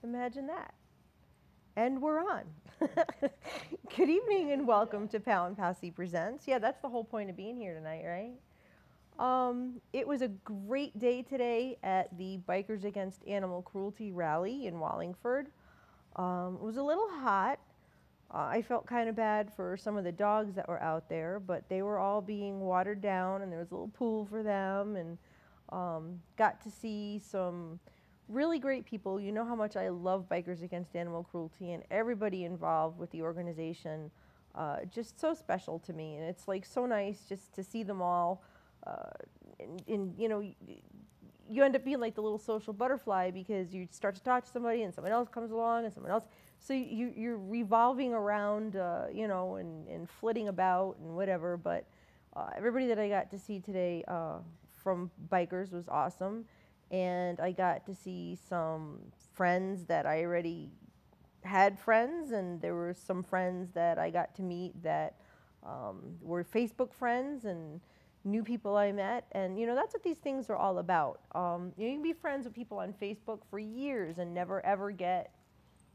Imagine that. And we're on. Good evening and welcome to Posse Presents. Yeah, that's the whole point of being here tonight, right? It was a great day today at the Bikers Against Animal Cruelty rally in Wallingford. It was a little hot. I felt kind of bad for some of the dogs that were out there, but they were all being watered down and there was a little pool for them, and got to see some really great people. You know how much I love Bikers Against Animal Cruelty, and everybody involved with the organization, just so special to me. And it's like so nice just to see them all. And you know, you end up being like the little social butterfly because you start to talk to somebody and someone else comes along and someone else. So you're revolving around, you know, and flitting about and whatever. But everybody that I got to see today from Bikers was awesome. And I got to see some friends that I already had friends, and there were some friends that I got to meet that were Facebook friends and new people I met. And you know, that's what these things are all about. You can be friends with people on Facebook for years and never ever get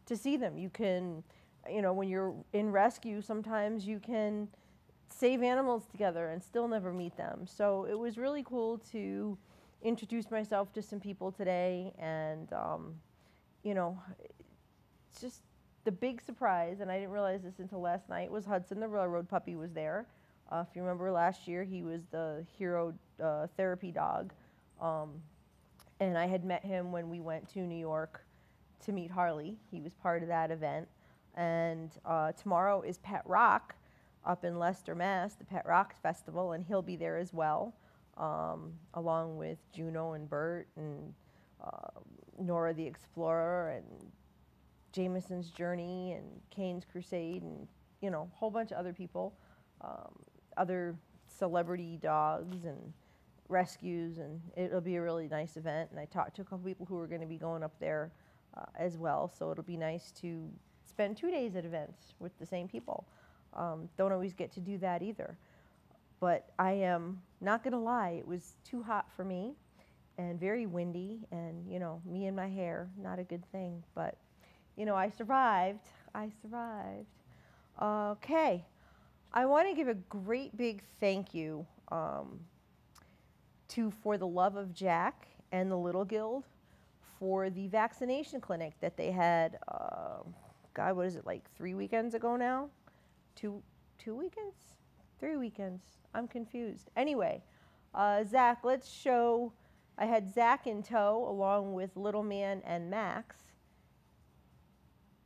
to see them. You can, you know, when you're in rescue, sometimes you can save animals together and still never meet them. So it was really cool to introduce myself to some people today, and you know, it's just the big surprise, and I didn't realize this until last night, was Hudson the railroad puppy was there. If you remember last year, he was the hero therapy dog, and I had met him when we went to New York to meet Harley. He was part of that event. And tomorrow is Pet Rock up in Leicester, Mass, the Pet Rock Festival, and he'll be there as well. Along with Juno and Bert and Nora the Explorer and Jameson's Journey and Kane's Crusade and, you know, a whole bunch of other people, other celebrity dogs and rescues, and it'll be a really nice event. And I talked to a couple people who are going to be going up there as well, so it'll be nice to spend 2 days at events with the same people. Don't always get to do that either. But I am not going to lie, it was too hot for me and very windy, and, you know, me and my hair, not a good thing. But, you know, I survived. Okay. I want to give a great big thank you to For the Love of Jack and the Little Guild for the vaccination clinic that they had, God, what is it, like 3 weekends ago now? Two weekends? 3 weekends. I'm confused. Anyway, Zach, let's show. I had Zach in tow along with Little Man and Max.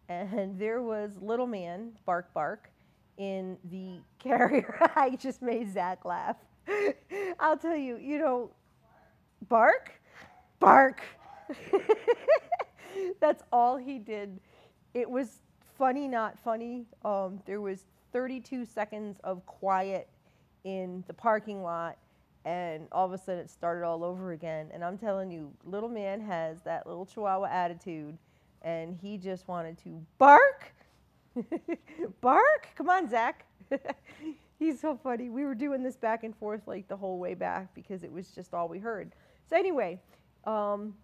And there was Little Man, Bark Bark, in the carrier. I just made Zach laugh. I'll tell you, you know, Bark, Bark. That's all he did. It was funny, not funny. There was 32 seconds of quiet in the parking lot, and all of a sudden it started all over again. And I'm telling you, Little Man has that little Chihuahua attitude, and he just wanted to bark. Bark? Come on, Zach. He's so funny. We were doing this back and forth like the whole way back because it was just all we heard. So anyway,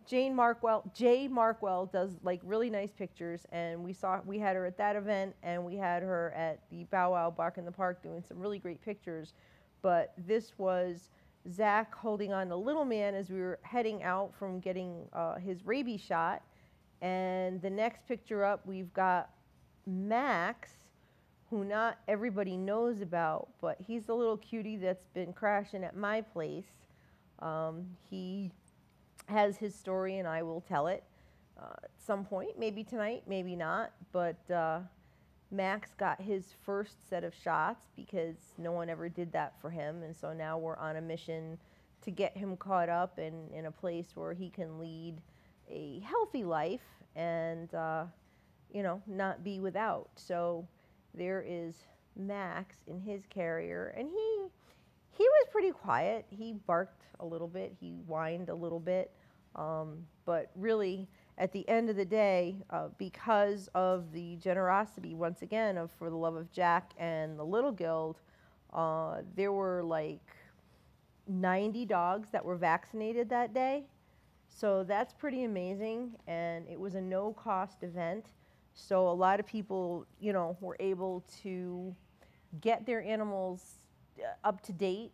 Jay Markwell does like really nice pictures, and we had her at that event, and we had her at the Bow Wow Bark in the Park doing some really great pictures. But this was Zach holding on to Little Man as we were heading out from getting his rabies shot. And the next picture up, we've got Max, who not everybody knows about, but he's the little cutie that's been crashing at my place. He has his story, and I will tell it at some point, maybe tonight, maybe not. But Max got his first set of shots because no one ever did that for him, and so now we're on a mission to get him caught up in a place where he can lead a healthy life and you know, not be without. So there is Max in his carrier, and he was pretty quiet. He barked a little bit, he whined a little bit, but really at the end of the day, because of the generosity, once again, of For the Love of Jack and the Little Guild, there were like 90 dogs that were vaccinated that day. So that's pretty amazing, and it was a no-cost event. So a lot of people, were able to get their animals up to date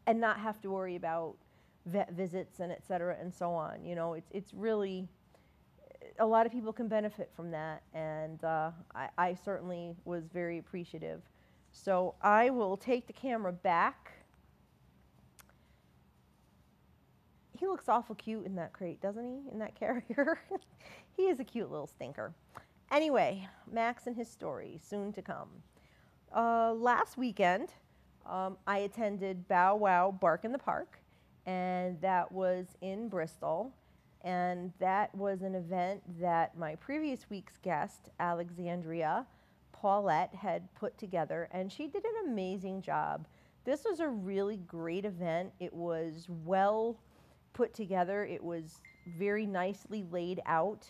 and not have to worry about vet visits and et cetera and so on. It's really, a lot of people can benefit from that, and I certainly was very appreciative. So I will take the camera back. He looks awful cute in that crate, doesn't he? In that carrier. He is a cute little stinker. Anyway, Max and his story, soon to come. Last weekend, I attended Bow Wow Bark in the Park, and that was in Bristol. And that was an event that my previous week's guest, Alexandria Paulette, had put together, and she did an amazing job. This was a really great event. It was well put together. It was very nicely laid out.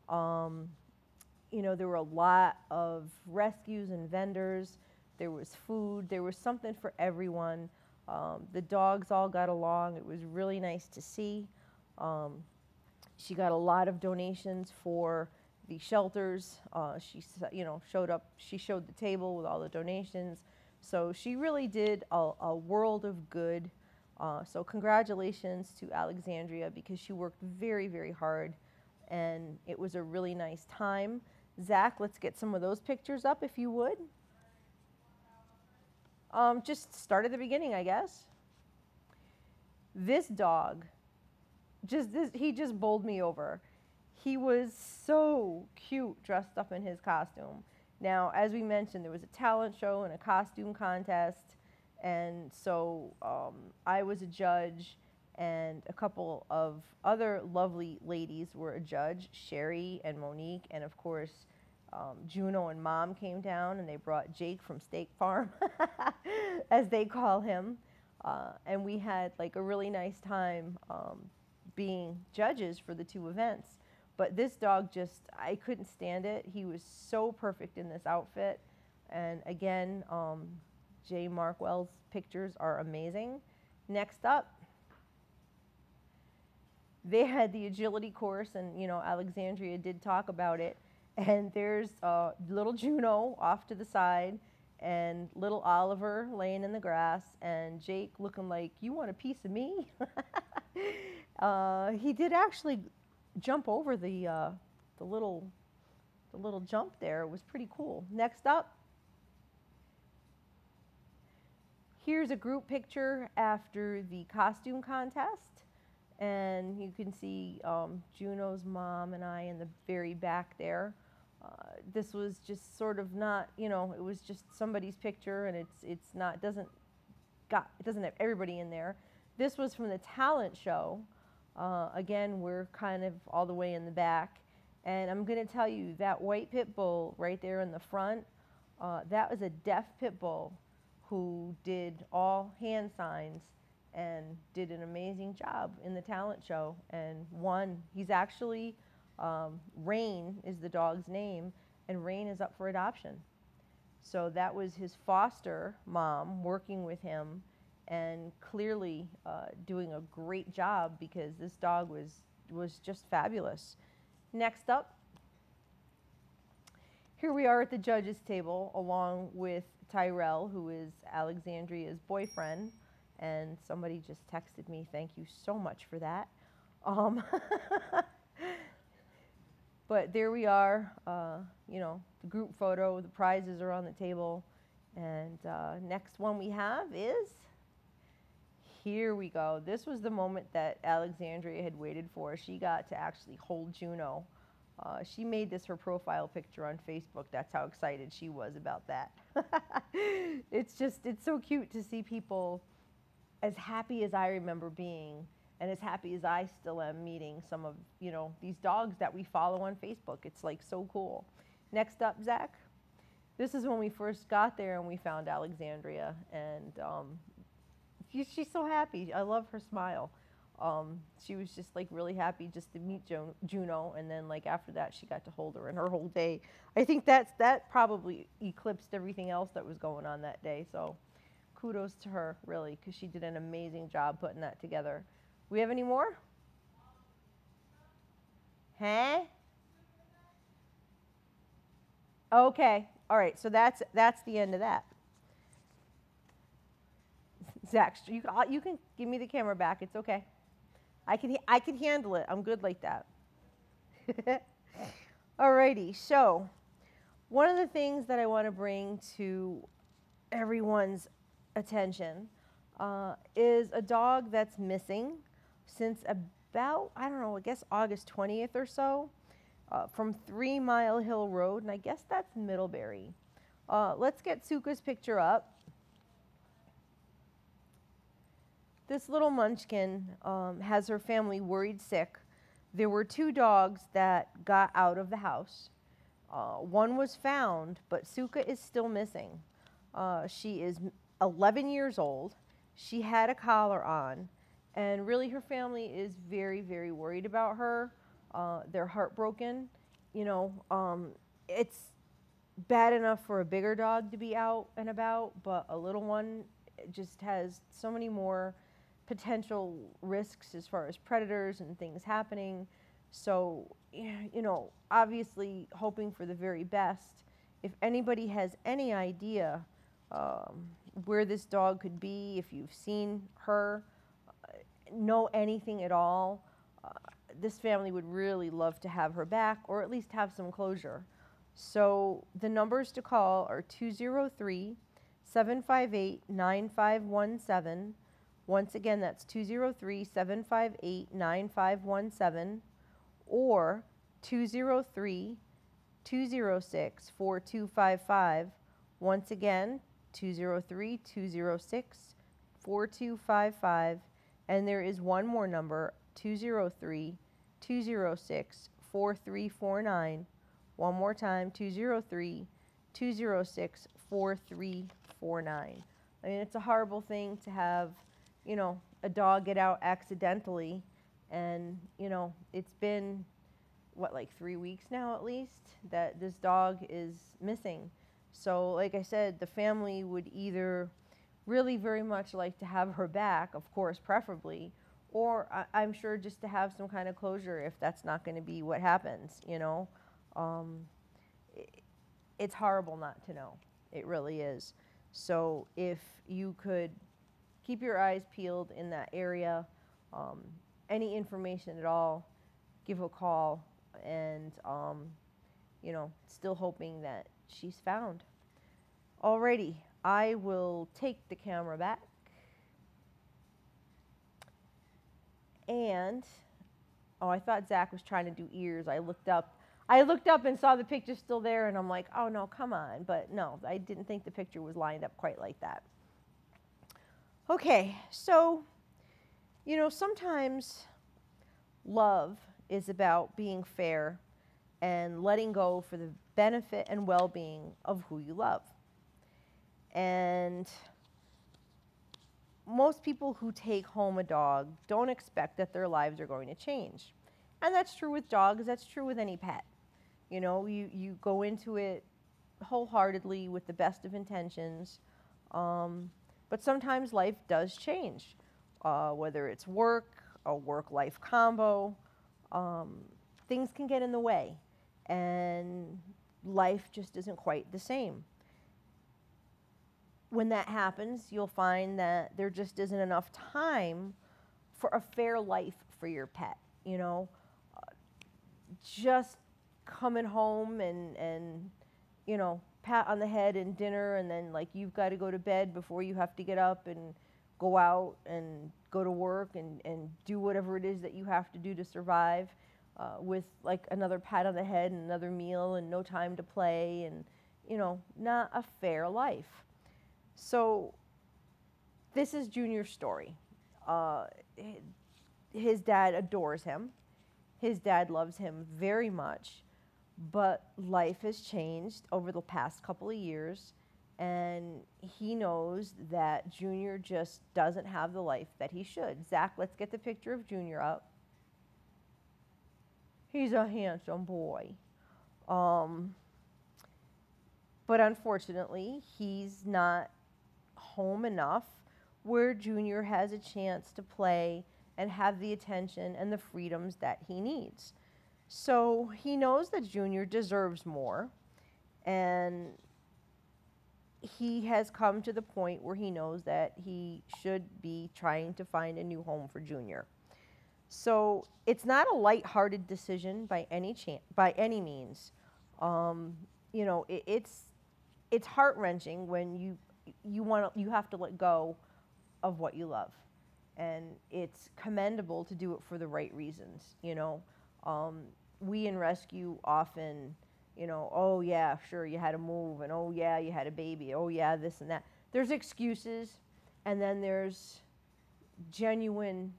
There were a lot of rescues and vendors. There was food. There was something for everyone. The dogs all got along. It was really nice to see. She got a lot of donations for the shelters. She showed up. She showed the table with all the donations. So she really did a world of good. So congratulations to Alexandria, because she worked very, very hard, and it was a really nice time. Zach, let's get some of those pictures up if you would. Just start at the beginning, I guess. This dog, he just bowled me over. He was so cute dressed up in his costume. Now, as we mentioned, there was a talent show and a costume contest, and so I was a judge, and a couple of other lovely ladies were a judge, Sherry and Monique, and of course, Juno and Mom came down, and they brought Jake from Steak Farm, as they call him, and we had like a really nice time being judges for the two events. But this dog I couldn't stand it. He was so perfect in this outfit, and again, Jay Markwell's pictures are amazing. Next up, they had the agility course, and Alexandria did talk about it. And there's little Juno off to the side, and little Oliver laying in the grass, and Jake looking like, you want a piece of me? He did actually jump over the little jump there. It was pretty cool. Next up, here's a group picture after the costume contest, and you can see Juno's mom and I in the very back there. This was just sort of not, it was just somebody's picture, and it doesn't have everybody in there. This was from the talent show. Again, we're kind of all the way in the back, and I'm going to tell you that white pit bull right there in the front, that was a deaf pit bull who did all hand signs and did an amazing job in the talent show and won. He's actually, Rain is the dog's name, and Rain is up for adoption. So that was his foster mom working with him, and clearly doing a great job, because this dog was just fabulous. Next up, here we are at the judges table along with Tyrell, who is Alexandria's boyfriend, and somebody just texted me, thank you so much for that. But there we are, the group photo, the prizes are on the table, and next one we have is, here we go. This was the moment that Alexandria had waited for. She got to actually hold Juno. She made this her profile picture on Facebook. That's how excited she was about that. It's so cute to see people as happy as I remember being, and as happy as I still am meeting some of, these dogs that we follow on Facebook. It's like so cool. Next up, Zach. This is when we first got there and we found Alexandria, and she's so happy. I love her smile. She was just like really happy just to meet Juno, and then like after that she got to hold her, and her whole day, I think that probably eclipsed everything else that was going on that day. So kudos to her, really, because she did an amazing job putting that together. We have any more? Huh? Okay. All right. So that's the end of that. Zach, you can give me the camera back. It's okay. I can handle it. I'm good like that. Alrighty. So one of the things that I want to bring to everyone's attention is a dog that's missing since about, I don't know, I guess August 20th or so, from 3 Mile Hill Road, and I guess that's Middlebury. Let's get Suka's picture up. This little munchkin has her family worried sick. There were 2 dogs that got out of the house. One was found, but Suka is still missing. She is 11 years old. She had a collar on, and really her family is very, very worried about her. They're heartbroken. You know, it's bad enough for a bigger dog to be out and about, but a little one just has so many more potential risks as far as predators and things happening. So, you know, obviously hoping for the very best. If anybody has any idea where this dog could be, if you've seen her, know anything at all, this family would really love to have her back or at least have some closure. So the numbers to call are 203-758-9517. Once again, that's 203-758-9517 or 203-206-4255. Once again, 203-206-4255. And there is one more number, 203-206-4349. One more time, 203-206-4349. I mean, it's a horrible thing to have, you know, a dog get out accidentally. And, you know, it's been, what, like 3 weeks now at least that this dog is missing. So, like I said, the family would either really very much like to have her back, of course, preferably, or I'm sure just to have some kind of closure if that's not going to be what happens, you know. It's horrible not to know. It really is. So if you could keep your eyes peeled in that area, any information at all, give a call, and, you know, still hoping that she's found. Alrighty, I will take the camera back. And, oh, I thought Zach was trying to do ears. I looked up and saw the picture still there, and I'm like, oh no, come on. But no, I didn't think the picture was lined up quite like that. Okay, so, you know, sometimes love is about being fair and letting go for the benefit and well-being of who you love. And most people who take home a dog don't expect that their lives are going to change. And that's true with dogs, that's true with any pet. You know, you go into it wholeheartedly with the best of intentions, but sometimes life does change, whether it's work, a work-life combo, things can get in the way, and life just isn't quite the same. When that happens, you'll find that there just isn't enough time for a fair life for your pet, you know. Just coming home and you know, pat on the head and dinner, and then like you've got to go to bed before you have to get up and go out and go to work and do whatever it is that you have to do to survive, with like another pat on the head and another meal and no time to play, and, you know, not a fair life. So this is Junior's story. His dad adores him. His dad loves him very much, but life has changed over the past couple of years, and he knows that Junior just doesn't have the life that he should. Zach, let's get the picture of Junior up. He's a handsome boy. But unfortunately, he's not home enough where Junior has a chance to play and have the attention and the freedoms that he needs. So he knows that Junior deserves more, and he has come to the point where he knows that he should be trying to find a new home for Junior. So it's not a lighthearted decision by any means. You know, it's heart-wrenching when you have to let go of what you love, and it's commendable to do it for the right reasons. You know, we in rescue often, you know, oh yeah, sure, you had to move, and oh yeah, you had a baby, oh yeah, this and that. There's excuses, and then there's genuine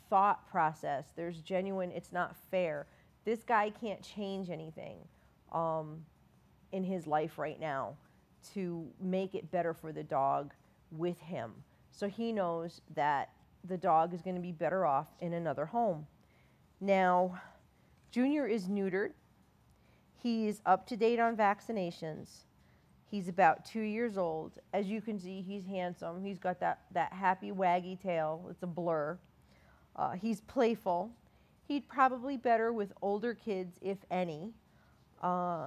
thought process. There's genuine, it's not fair. This guy can't change anything in his life right now to make it better for the dog with him. So he knows that the dog is going to be better off in another home. Now, Junior is neutered. He's up to date on vaccinations. He's about 2 years old. As you can see, he's handsome. He's got that happy waggy tail. It's a blur. He's playful. He'd probably better with older kids, if any.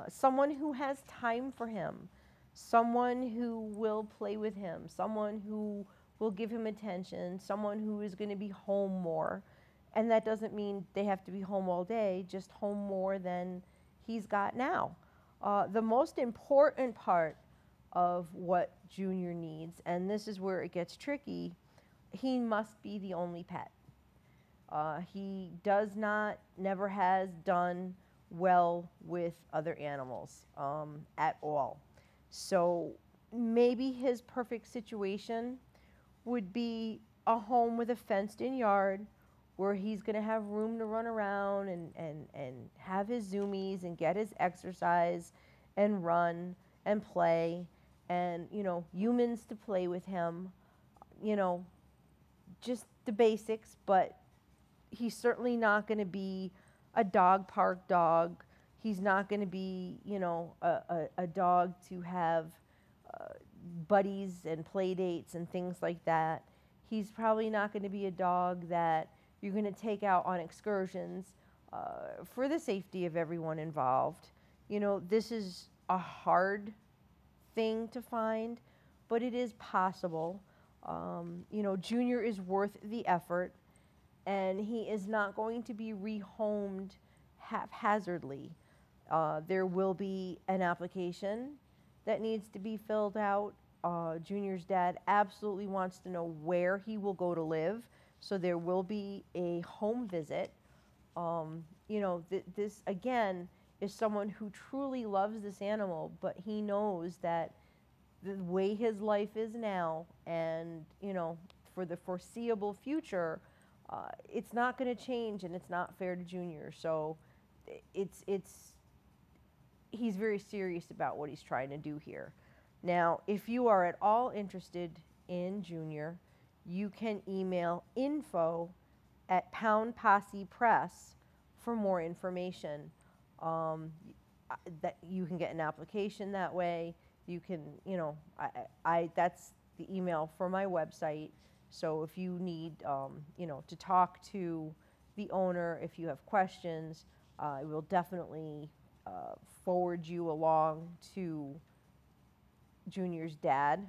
Someone who has time for him. Someone who will play with him. Someone who will give him attention. Someone who is going to be home more. And that doesn't mean they have to be home all day, just home more than he's got now. The most important part of what Junior needs, and this is where it gets tricky, he must be the only pet. He does not, never has done well with other animals at all. So maybe his perfect situation would be a home with a fenced-in yard where he's going to have room to run around and have his zoomies and get his exercise and run and play and, you know, humans to play with him, you know, just the basics. But he's certainly not going to be a dog park dog. He's not going to be, you know, a dog to have buddies and play dates and things like that. He's probably not going to be a dog that you're going to take out on excursions for the safety of everyone involved. You know, this is a hard thing to find, but it is possible. You know, Junior is worth the effort, and he is not going to be rehomed haphazardly. There will be an application that needs to be filled out. Junior's dad absolutely wants to know where he will go to live, so there will be a home visit. You know, this, again, is someone who truly loves this animal, but he knows that the way his life is now and, you know, for the foreseeable future, it's not going to change, and it's not fair to Junior. So he's very serious about what he's trying to do here. Now, if you are at all interested in Junior, you can email info@Posse Press for more information. That you can get an application that way. You can, you know, that's the email for my website. So if you need, you know, to talk to the owner, if you have questions, I will definitely forward you along to Junior's dad.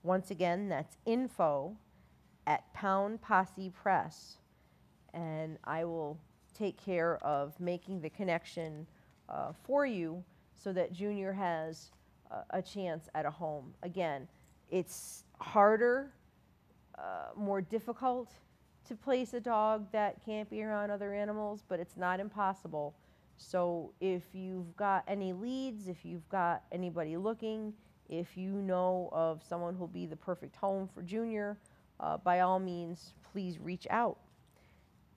Once again, that's info@Posse Press, and I will take care of making the connection for you so that Junior has a chance at a home. Again, it's harder, more difficult to place a dog that can't be around other animals, but it's not impossible. So if you've got any leads, if you've got anybody looking, if you know of someone who'll be the perfect home for Junior, by all means, please reach out.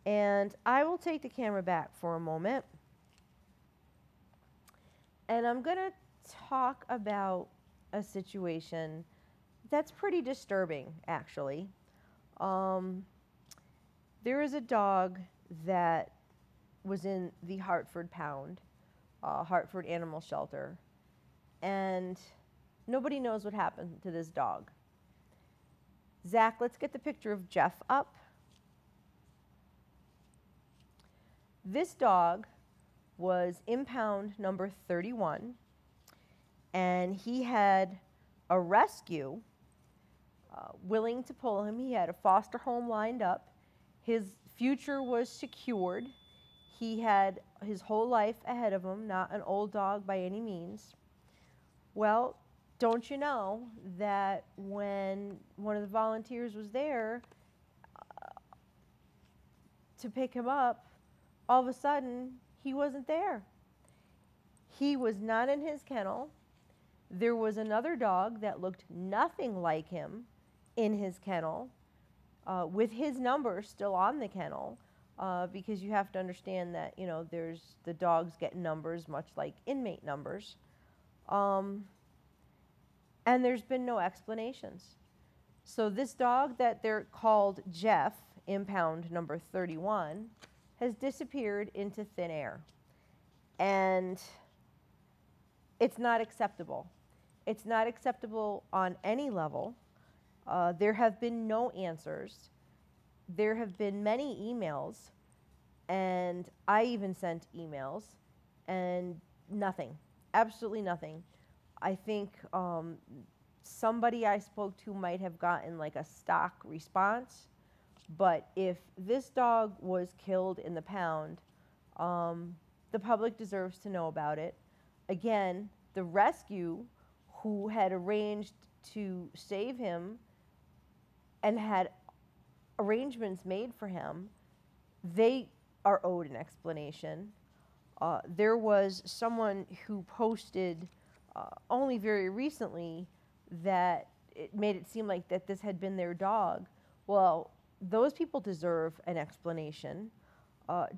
And I will take the camera back for a moment. And I'm going to talk about a situation that's pretty disturbing, actually. There is a dog that was in the Hartford Pound, Hartford Animal Shelter, and nobody knows what happened to this dog. Zach, let's get the picture of Jeff up. This dog was impound number 31, and he had a rescue willing to pull him. He had a foster home lined up. His future was secured. He had his whole life ahead of him, not an old dog by any means. Well, don't you know that when one of the volunteers was there to pick him up, all of a sudden he wasn't there. He was not in his kennel. There was another dog that looked nothing like him in his kennel, with his number still on the kennel, because you have to understand that, you know, the dogs get numbers much like inmate numbers. And there's been no explanations. So this dog that they're called Jeff, impound number 31, has disappeared into thin air. And it's not acceptable. It's not acceptable on any level. There have been no answers. There have been many emails, and I even sent emails, and nothing, absolutely nothing. I think somebody I spoke to might have gotten like a stock response, but if this dog was killed in the pound, the public deserves to know about it. Again, the rescue who had arranged to save him and had arrangements made for him, they are owed an explanation. There was someone who posted only very recently that it made it seem like that this had been their dog. Well, those people deserve an explanation.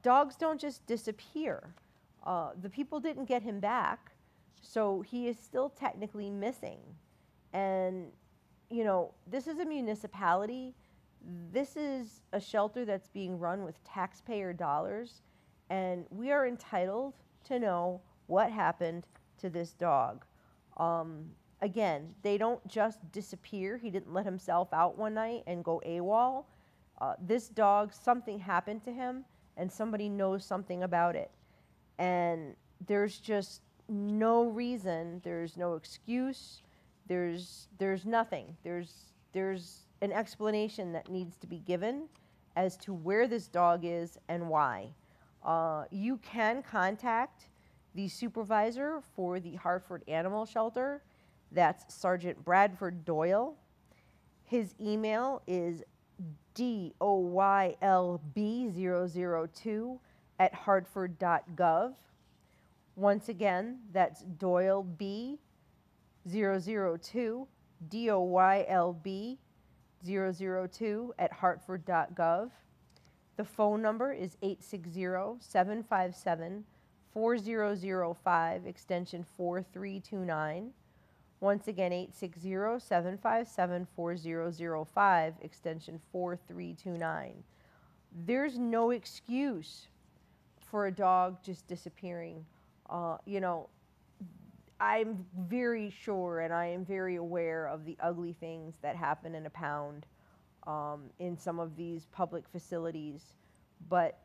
Dogs don't just disappear. The people didn't get him back, so he is still technically missing. And, you know, this is a municipality. This is a shelter that's being run with taxpayer dollars, and we are entitled to know what happened to this dog. Again, they don't just disappear. He didn't let himself out one night and go AWOL. This dog, something happened to him, and somebody knows something about it. And there's just no reason, there's no excuse, there's nothing. There's an explanation that needs to be given as to where this dog is and why. You can contact the supervisor for the Hartford Animal Shelter. That's Sergeant Bradford Doyle. His email is doylb002 at hartford.gov. Once again, that's doylb002, doylb002 at hartford.gov. The phone number is 860-757-4005, extension 4329. Once again, 860-757-4005, extension 4329. There's no excuse for a dog just disappearing. You know, I'm very sure and I am very aware of the ugly things that happen in a pound in some of these public facilities, but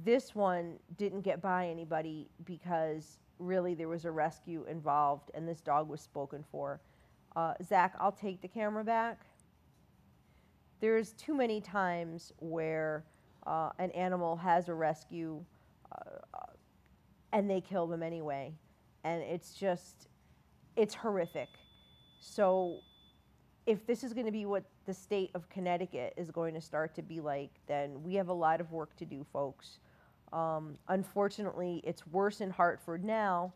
this one didn't get by anybody because really there was a rescue involved and this dog was spoken for. Zach, I'll take the camera back. There's too many times where an animal has a rescue and they kill them anyway. And it's horrific. So if this is going to be what the state of Connecticut is going to start to be like, then we have a lot of work to do, folks. Unfortunately, it's worse in Hartford now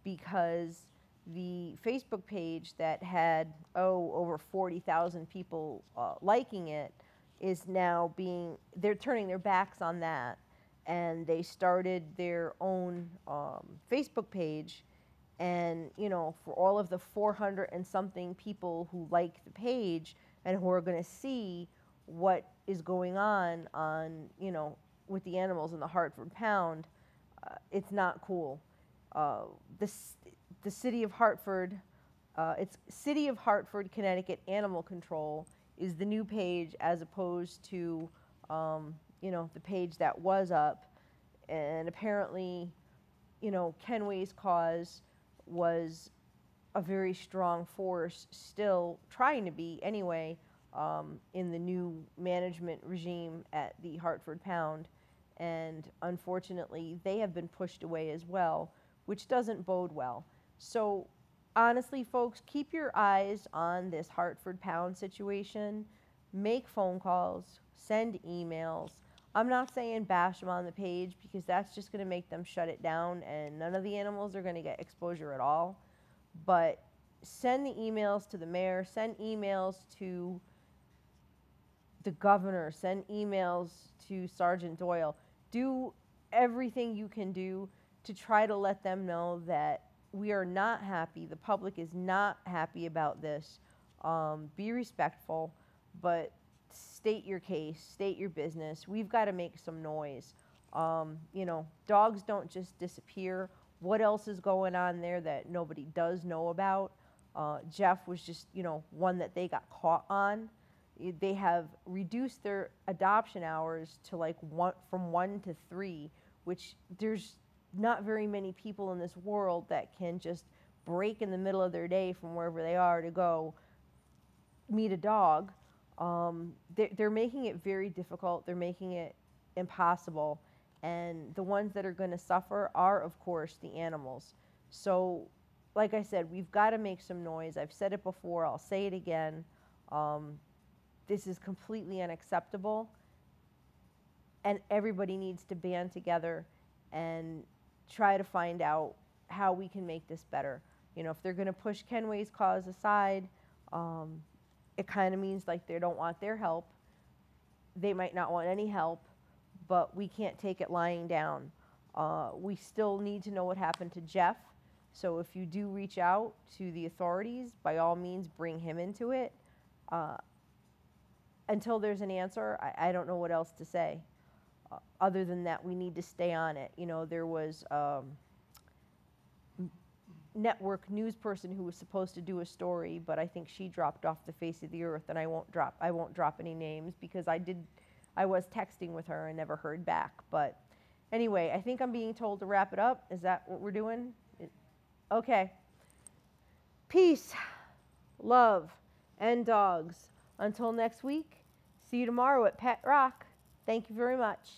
because the Facebook page that had, over 40,000 people liking it is now they're turning their backs on that. And they started their own Facebook page. And, you know, for all of the 400 and something people who like the page and who are going to see what is going on, you know, with the animals in the Hartford Pound, it's not cool. The city of Hartford, it's City of Hartford, Connecticut Animal Control is the new page as opposed to, you know, the page that was up. And apparently, you know, Kenway's cause was a very strong force, still trying to be anyway, in the new management regime at the Hartford Pound. And unfortunately, they have been pushed away as well, which doesn't bode well. So honestly, folks, keep your eyes on this Hartford Pound situation. Make phone calls, send emails. I'm not saying bash them on the page because that's just going to make them shut it down and none of the animals are going to get exposure at all. But send the emails to the mayor, send emails to the governor, send emails to Sergeant Doyle. Do everything you can do to try to let them know that we are not happy. The public is not happy about this. Be respectful, but state your case, state your business. We've got to make some noise. You know, dogs don't just disappear. What else is going on there that nobody does know about? Jeff was just, you know, one that they got caught on. They have reduced their adoption hours to like from 1 to 3, which there's not very many people in this world that can just break in the middle of their day from wherever they are to go meet a dog. They're making it very difficult. They're making it impossible. And the ones that are going to suffer are, of course, the animals. So, like I said, we've got to make some noise. I've said it before. I'll say it again. This is completely unacceptable. And everybody needs to band together and try to find out how we can make this better. You know, if they're going to push Kenway's cause aside, it kind of means like they don't want their help. They might not want any help, but we can't take it lying down. We still need to know what happened to Jeff. So if you do reach out to the authorities, by all means, bring him into it. Until there's an answer, I don't know what else to say. Other than that, we need to stay on it. You know, there was network news person who was supposed to do a story, but I think she dropped off the face of the earth, and I won't drop any names because I was texting with her and never heard back. But anyway, I think I'm being told to wrap it up. Is that what we're doing? Okay. Peace, love, and dogs. Until next week, see you tomorrow at Pet Rock. Thank you very much.